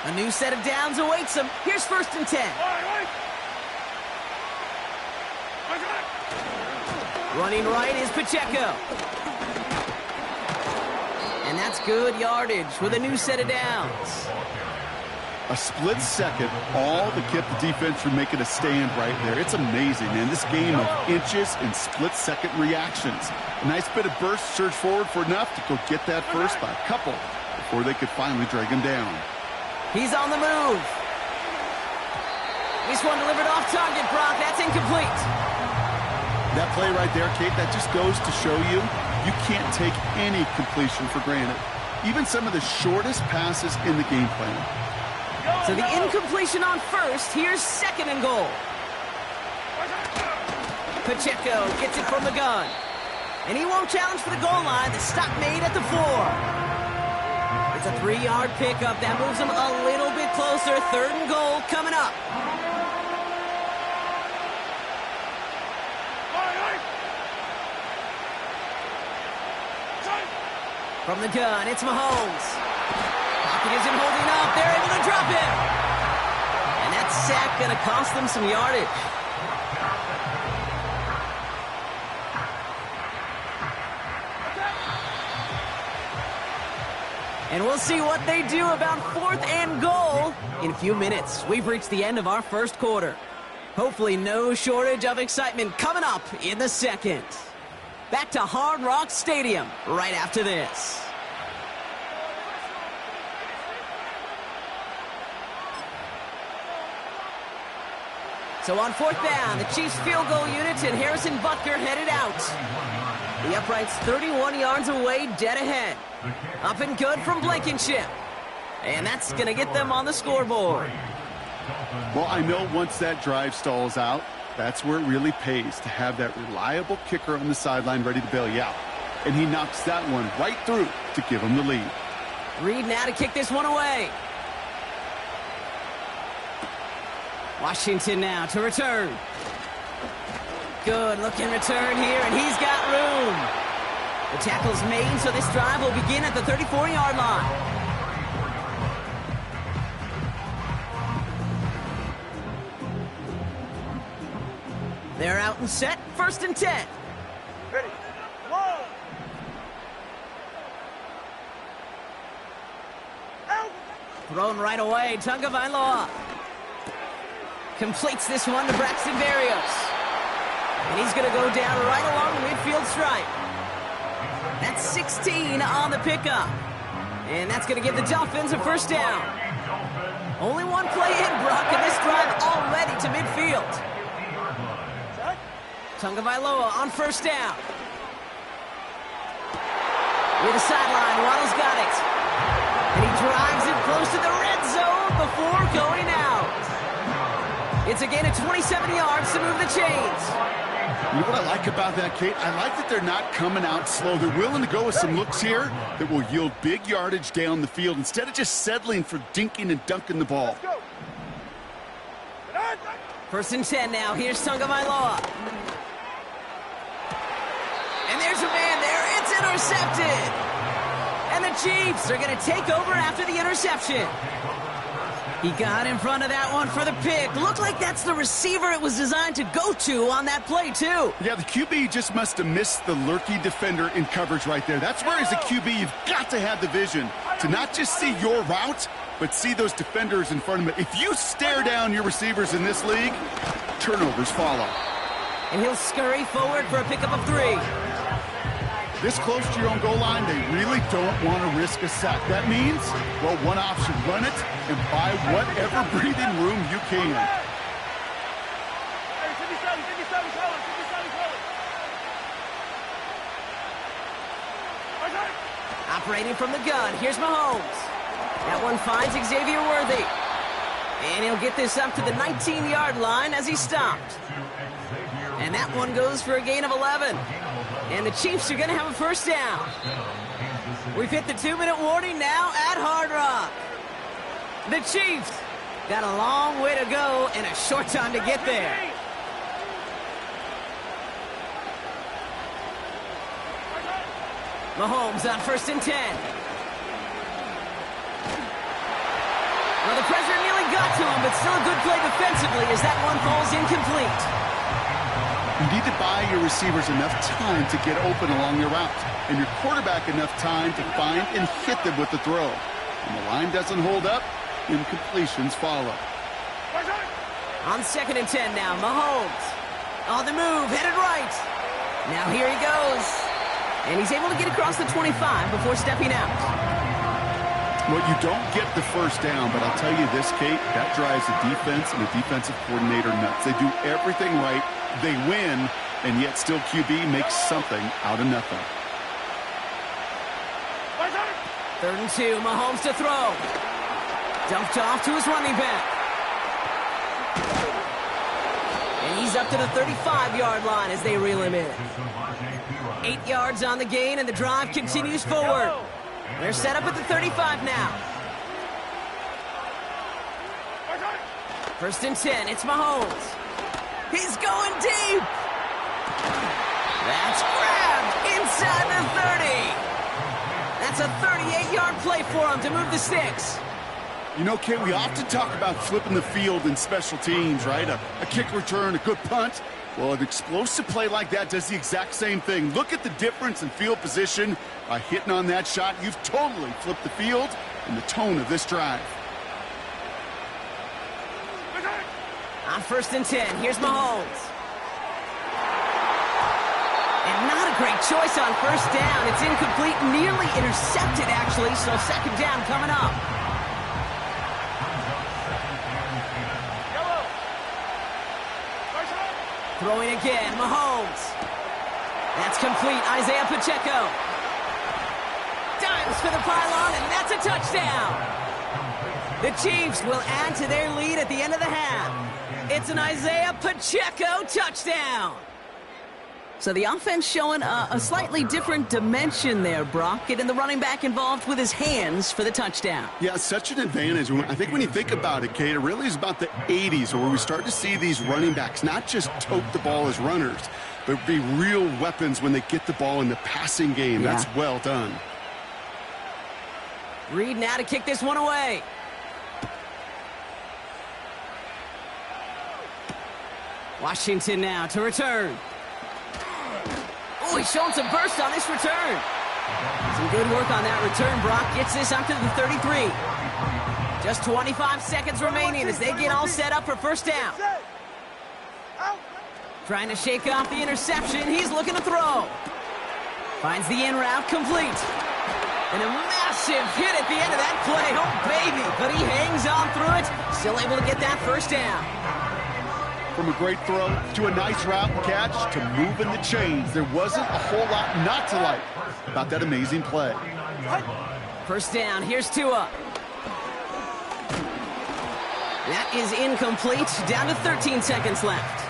A new set of downs awaits him. Here's 1st and 10. Running right is Pacheco. And that's good yardage with a new set of downs. A split second, all to keep the defense from making a stand right there. It's amazing, man. This game of inches and split-second reactions. A nice bit of burst, surge forward for enough to go get that first by a couple before they could finally drag him down. He's on the move. This one delivered off target, Brock. That's incomplete. That play right there, Kate, that just goes to show you can't take any completion for granted. Even some of the shortest passes in the game plan. So the incompletion on 1st. Here's 2nd and goal. Pacheco gets it from the gun. And he won't challenge for the goal line. The stop made at the 4. It's a 3-yard pickup. That moves him a little bit closer. 3rd and goal coming up. From the gun, it's Mahomes. Pocket isn't holding up. They're able to drop him. And that sack going to cost them some yardage. And we'll see what they do about 4th and goal in a few minutes. We've reached the end of our 1st quarter. Hopefully no shortage of excitement coming up in the 2nd. Back to Hard Rock Stadium right after this. So on 4th down, the Chiefs field goal unit and Harrison Butker headed out. The upright's 31 yards away, dead ahead. Up and good from Blankenship. And that's going to get them on the scoreboard. Well, I know once that drive stalls out, that's where it really pays to have that reliable kicker on the sideline ready to bail you out. And he knocks that one right through to give him the lead. Reed now to kick this one away. Washington now to return. Good looking return here, and he's got room. The tackle's made, so this drive will begin at the 34-yard line. They're out and set. 1st and 10. Ready. Whoa. Out. Thrown right away. Tunga Vailoa completes this one to Braxton Berrios. And he's going to go down right along the midfield stripe. That's 16 on the pickup. And that's going to give the Dolphins a 1st down. Only one play in, Brock, and this drive already to midfield. Tunga Vailoa on 1st down. Near the sideline, Waddle's got it. And he drives it close to the red zone before going out. It's a gain of 27 yards to move the chains. You know what I like about that, Kate? I like that they're not coming out slow. They're willing to go with some looks here that will yield big yardage down the field instead of just settling for dinking and dunking the ball. 1st and 10 now. Here's Tunga Vailoa. And there's a man there. It's intercepted. And the Chiefs are going to take over after the interception. He got in front of that one for the pick. Looked like that's the receiver it was designed to go to on that play, too. Yeah, the QB just must have missed the lurky defender in coverage right there. That's where, as a QB, you've got to have the vision to not just see your route, but see those defenders in front of it. If you stare down your receivers in this league, turnovers follow. And he'll scurry forward for a pickup of 3. This close to your own goal line, they really don't want to risk a sack. That means, well, one option, run it and buy whatever breathing room you can. Operating from the gun, here's Mahomes. That one finds Xavier Worthy. And he'll get this up to the 19-yard line as he stopped. And that one goes for a gain of 11. And the Chiefs are going to have a 1st down. We've hit the 2-minute warning now at Hard Rock. The Chiefs got a long way to go and a short time to get there. Mahomes on 1st and 10. Another got to him, but still a good play defensively as that one falls incomplete. You need to buy your receivers enough time to get open along their route, and your quarterback enough time to find and hit them with the throw. When the line doesn't hold up, incompletions follow. On 2nd and 10 now, Mahomes. On the move, headed right. Now here he goes. And he's able to get across the 25 before stepping out. Well, you don't get the first down, but I'll tell you this, Kate, that drives the defense and the defensive coordinator nuts. They do everything right, they win, and yet still QB makes something out of nothing. 3rd and 2, Mahomes to throw. Dumped off to his running back. And he's up to the 35-yard line as they reel him in. 8 yards on the gain, and the drive continues forward. They're set up at the 35 now. 1st and 10, it's Mahomes. He's going deep. That's grabbed inside the 30. That's a 38-yard play for him to move the sticks. You know, Kate, we often talk about flipping the field in special teams, right? A kick return, a good punt. Well, an explosive play like that does the exact same thing. Look at the difference in field position. By hitting on that shot, you've totally flipped the field and the tone of this drive. On 1st and 10, here's Mahomes. And not a great choice on 1st down. It's incomplete, nearly intercepted, actually, so 2nd down coming up. Throwing again, Mahomes. That's complete, Isaiah Pacheco. Dimes for the pylon, and that's a touchdown. The Chiefs will add to their lead at the end of the half. It's an Isaiah Pacheco touchdown. So the offense showing a slightly different dimension there, Brock, getting the running back involved with his hands for the touchdown. Yeah, such an advantage. I think when you think about it, Kate, it really is about the 80s where we start to see these running backs not just tote the ball as runners, but be real weapons when they get the ball in the passing game. Yeah. That's well done. Reed now to kick this one away. Washington now to return. Oh, he's showing some burst on this return. Some good work on that return. Brock gets this up to the 33. Just 25 seconds remaining as they get all set up for 1st down. Trying to shake off the interception. He's looking to throw. Finds the in route complete. And a massive hit at the end of that play. Oh, baby. But he hangs on through it. Still able to get that 1st down. From a great throw to a nice route and catch to moving the chains. There wasn't a whole lot not to like about that amazing play. 1st down. Here's Tua. That is incomplete. Down to 13 seconds left.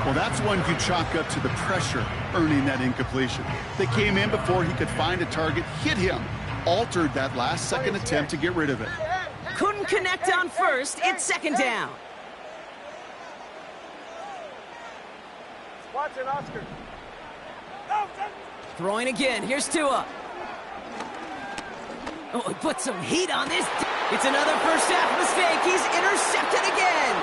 Well, that's one you chalk up to the pressure earning that incompletion. They came in before he could find a target, hit him, altered that last-second attempt to get rid of it. Couldn't connect on 1st. It's 2nd down. Watson, Oscar. Throwing again. Here's Tua. Oh, he put some heat on this. It's another 1st half mistake. He's intercepted again.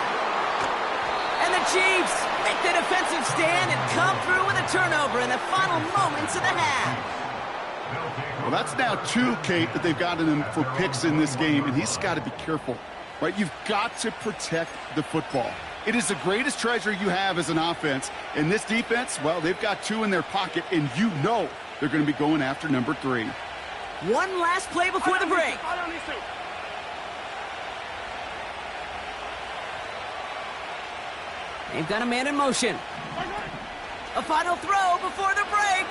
And the Chiefs make the defensive stand and come through with a turnover in the final moments of the half. Well, that's now 2, Kate, that they've gotten him for picks in this game, and he's got to be careful, right? You've got to protect the football. It is the greatest treasure you have as an offense. And this defense, well, they've got 2 in their pocket, and you know they're going to be going after number 3. One last play before the break. They've got a man in motion. A final throw before the break.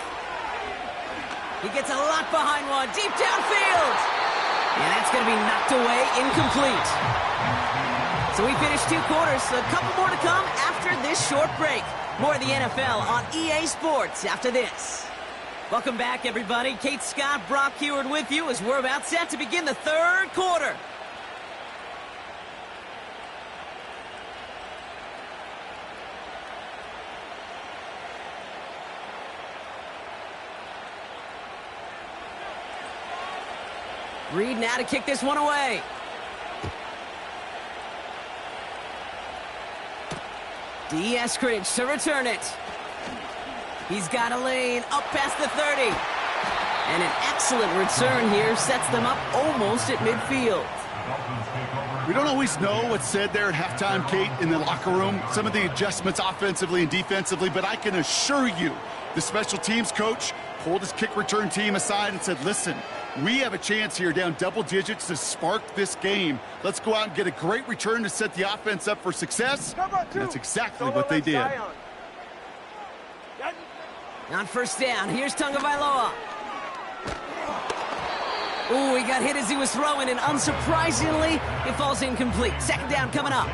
He gets a lot behind one, deep downfield. And that's going to be knocked away, incomplete. So we finished 2 quarters, so a couple more to come after this short break. More of the NFL on EA Sports after this. Welcome back, everybody. Kate Scott, Brock Heward with you as we're about set to begin the 3rd quarter. Reed now to kick this one away. Eskridge to return it. He's got a lane up past the 30. And an excellent return here sets them up almost at midfield. We don't always know what's said there at halftime, Kate, in the locker room. Some of the adjustments offensively and defensively, but I can assure you the special teams coach pulled his kick return team aside and said, listen, we have a chance here down double digits to spark this game. Let's go out and get a great return to set the offense up for success. And that's exactly what they did. On first down, here's Tagovailoa. Ooh, he got hit as he was throwing, and unsurprisingly, it falls incomplete. Second down coming up.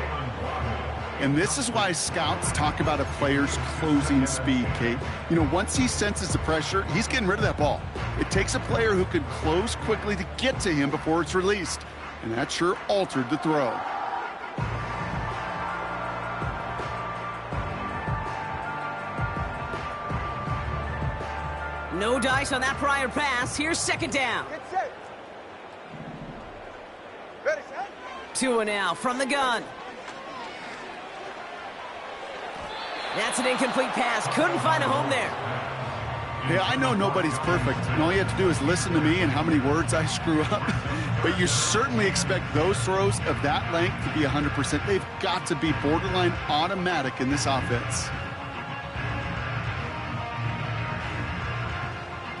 And this is why scouts talk about a player's closing speed, Kate. You know, once he senses the pressure, he's getting rid of that ball. It takes a player who can close quickly to get to him before it's released. And that sure altered the throw. No dice on that prior pass. Here's second down. Get set. Ready, set. 2 now from the gun. That's an incomplete pass. Couldn't find a home there. Hey, I know nobody's perfect, and all you have to do is listen to me and how many words I screw up. But you certainly expect those throws of that length to be 100%. They've got to be borderline automatic in this offense.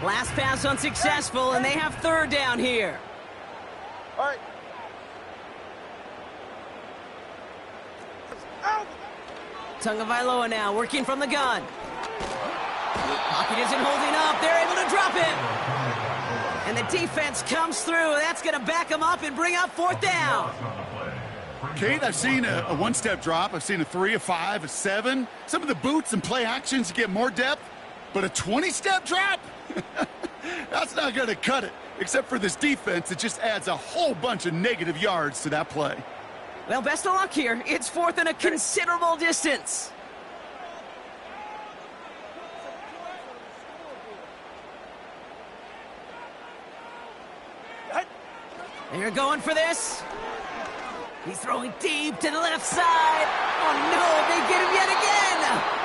Last pass unsuccessful, and they have third down here. All right. Out. Tagovailoa now working from the gun. Pocket isn't holding up. They're able to drop him. And the defense comes through. That's going to back them up and bring up fourth down. Kate, I've seen a one-step drop. I've seen a 3, a 5, a 7. Some of the boots and play actions get more depth, but a 20-step drop? That's not going to cut it. Except for this defense, it just adds a whole bunch of negative yards to that play. Well, best of luck here. It's fourth and a considerable distance. They're going for this. He's throwing deep to the left side. Oh, no, they get him yet again.